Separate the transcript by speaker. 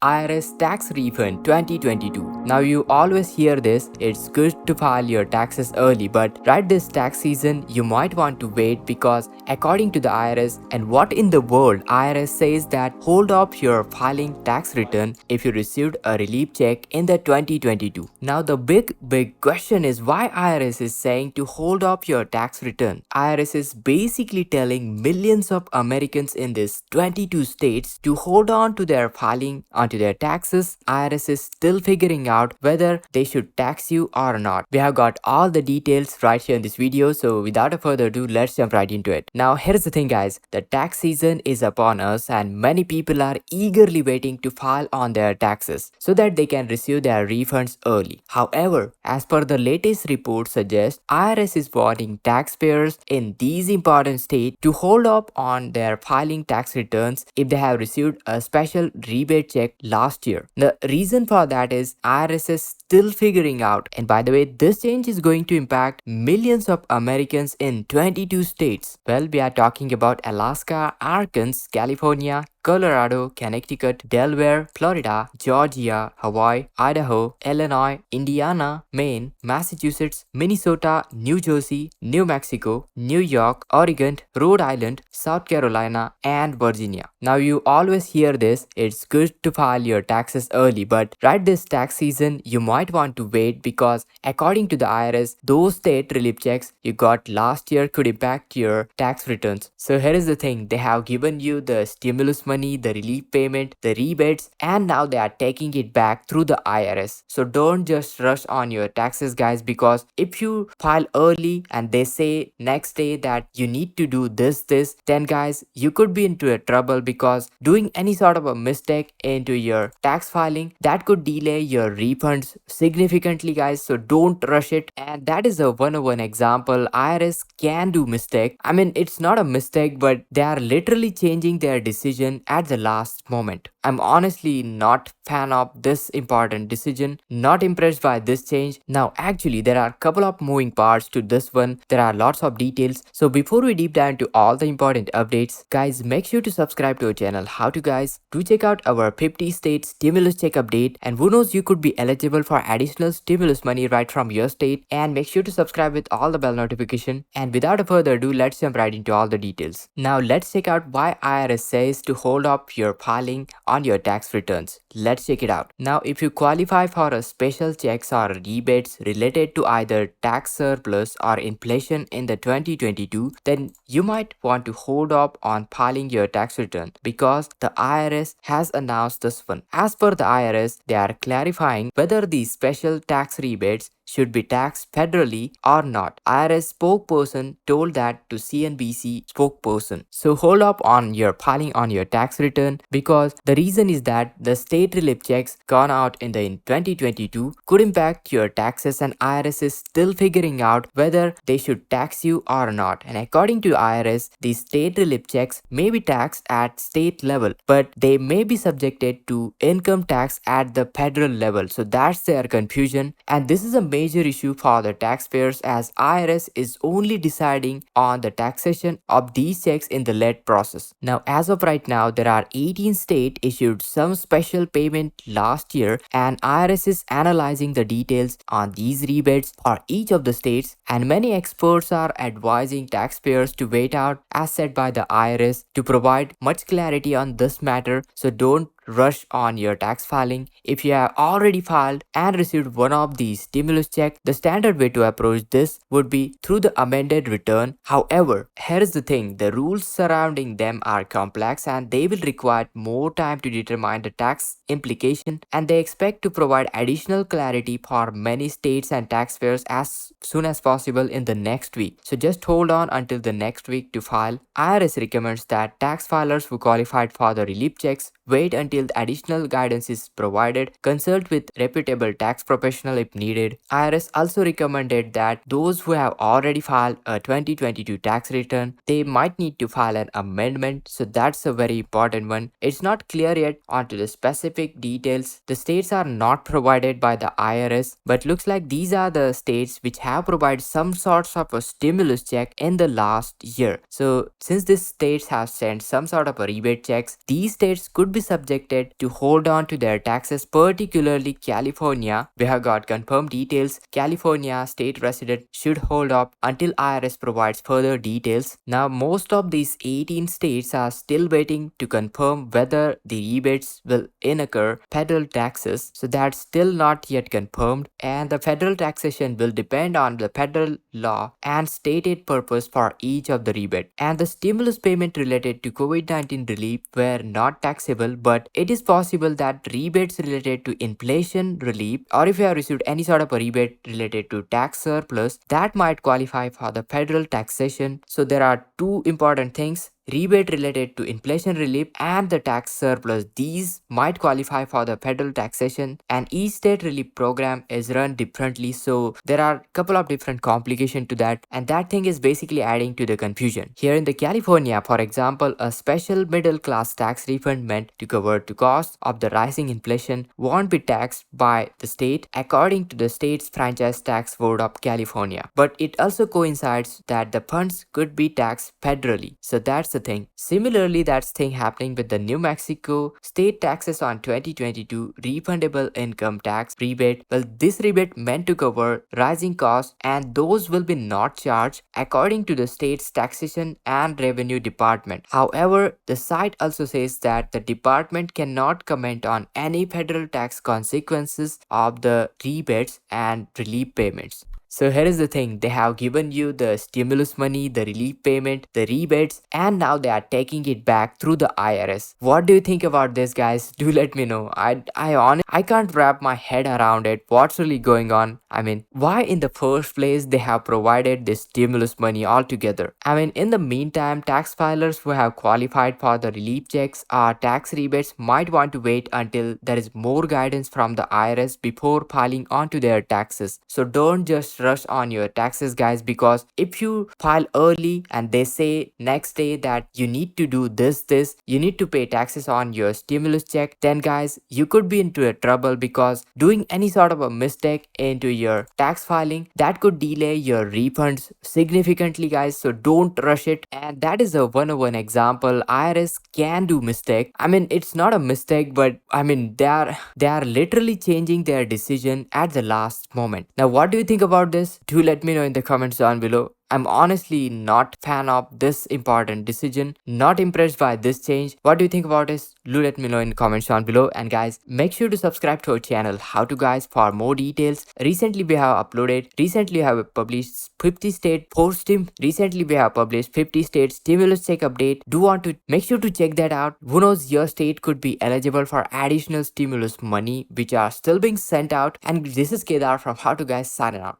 Speaker 1: IRS Tax Refund 2022. Now you always hear this, it's good to file your taxes early, but right this tax season you might want to wait because according to the IRS and what in the world, IRS says that hold off your filing tax return if you received a relief check in the 2022. Now the big question is why IRS is saying to hold off your tax return. IRS is basically telling millions of Americans in these 22 states to hold on to their filing onto their taxes. IRS is still figuring out whether they should tax you or not. We have got all the details right here in this video, so without a further ado, let's jump right into it. Now here's the thing guys, the tax season is upon us and many people are eagerly waiting to file on their taxes so that they can receive their refunds early. However, as per the latest report suggests, IRS is warning taxpayers in these important states to hold up on their filing tax returns if they have received a special rebate check last year. The reason for that is IRS is still figuring out, and by the way, this change is going to impact millions of Americans in 22 states. Well, we are talking about Alaska, Arkansas, California, Colorado, Connecticut, Delaware, Florida, Georgia, Hawaii, Idaho, Illinois, Indiana, Maine, Massachusetts, Minnesota, New Jersey, New Mexico, New York, Oregon, Rhode Island, South Carolina, and Virginia. Now you always hear this, it's good to file your taxes early, but right this tax season you might want to wait because according to the IRS, those state relief checks you got last year could impact your tax returns. So here is the thing, they have given you the stimulus money, the relief payment, the rebates, and now they are taking it back through the IRS. So don't just rush on your taxes guys, because if you file early and they say next day that you need to do this, then guys you could be into a trouble because doing any sort of a mistake into your tax filing that could delay your refunds significantly guys. So don't rush it, and that is a 101 example. IRS can do mistake. I mean, it's not a mistake, but they are literally changing their decision at the last moment. I'm honestly not fan of this important decision, not impressed by this change. Now actually there are a couple of moving parts to this one, there are lots of details. So before we deep dive into all the important updates, guys make sure to subscribe to our channel. How to guys? Do check out our 50 state stimulus check update, and who knows, you could be eligible for additional stimulus money right from your state. And make sure to subscribe with all the bell notification. And without a further ado, let's jump right into all the details. Now let's check out why IRS says to hold up your filing on your tax returns. Let's check it out. Now if you qualify for a special checks or rebates related to either tax surplus or inflation in the 2022, then you might want to hold up on filing your tax return because the IRS has announced this one. As per the IRS, they are clarifying whether these special tax rebates should be taxed federally or not. IRS spokesperson told that to CNBC spokesperson. So hold up on your filing on your tax return because the reason is that the state relief checks gone out in 2022 could impact your taxes, and IRS is still figuring out whether they should tax you or not. And according to IRS, these state relief checks may be taxed at state level, but they may be subjected to income tax at the federal level. So that's their confusion, and this is a major issue for the taxpayers as IRS is only deciding on the taxation of these checks in the late process. Now as of right now, there are 18 states issued some special payment last year, and IRS is analyzing the details on these rebates for each of the states, and many experts are advising taxpayers to wait out as said by the IRS to provide much clarity on this matter. So don't rush on your tax filing. If you have already filed and received one of these stimulus checks, the standard way to approach this would be through the amended return. However, here's the thing, the rules surrounding them are complex and they will require more time to determine the tax implication, and they expect to provide additional clarity for many states and taxpayers as soon as possible in the next week. So just hold on until the next week to file. IRS recommends that tax filers who qualified for the relief checks wait until the additional guidance is provided, consult with reputable tax professional if needed. IRS also recommended that those who have already filed a 2022 tax return, they might need to file an amendment. So that's a very important one. It's not clear yet onto the specific details. The states are not provided by the IRS, but looks like these are the states which have provided some sorts of a stimulus check in the last year. So since these states have sent some sort of a rebate checks, these states could be subjected to hold on to their taxes, particularly California. We have got confirmed details. California state resident should hold up until IRS provides further details. Now, most of these 18 states are still waiting to confirm whether the rebates will incur federal taxes. So that's still not yet confirmed, and the federal taxation will depend on the federal law and stated purpose for each of the rebate. And the stimulus payment related to COVID-19 relief were not taxable, but it is possible that rebates related to inflation relief, or if you have received any sort of a rebate related to tax surplus, that might qualify for the federal taxation. So there are two important things: rebate related to inflation relief and the tax surplus. These might qualify for the federal taxation, and each state relief program is run differently, so there are a couple of different complications to that, and that thing is basically adding to the confusion. Here in the California, for example, a special middle class tax refund meant to cover the cost of the rising inflation won't be taxed by the state according to the state's franchise tax board of California, but it also coincides that the funds could be taxed federally. So that's the thing. Similarly, that's thing happening with the New Mexico state taxes on 2022 refundable income tax rebate. Well, this rebate meant to cover rising costs, and those will be not charged according to the state's taxation and revenue department. However, the site also says that the department cannot comment on any federal tax consequences of the rebates and relief payments. So here is the thing, they have given you the stimulus money, the relief payment, the rebates, and now they are taking it back through the IRS. What do you think about this, guys? Do let me know. I can't wrap my head around it. What's really going on? I mean, why in the first place they have provided this stimulus money altogether? I mean, in the meantime, tax filers who have qualified for the relief checks or tax rebates might want to wait until there is more guidance from the IRS before filing onto their taxes. So don't just rush on your taxes, guys, because if you file early and they say next day that you need to do this, you need to pay taxes on your stimulus check, then guys, you could be into a trouble, because doing any sort of a mistake into your tax filing, that could delay your refunds significantly, guys. So don't rush it. And that is a 101 example. IRS can do mistake. I mean, it's not a mistake, but I mean, they are literally changing their decision at the last moment. Now, what do you think about this? Do let me know in the comments down below. I'm honestly not fan of this important decision, not impressed by this change. What do you think about this? Do let me know in the comments down below. And guys, make sure to subscribe to our channel, How To Guys, for more details. Recently we have published 50 state post team. Recently we have published 50 state stimulus check update. Do want to make sure to check that out. Who knows, your state could be eligible for additional stimulus money which are still being sent out. And this is Kedar from How To Guys signing out.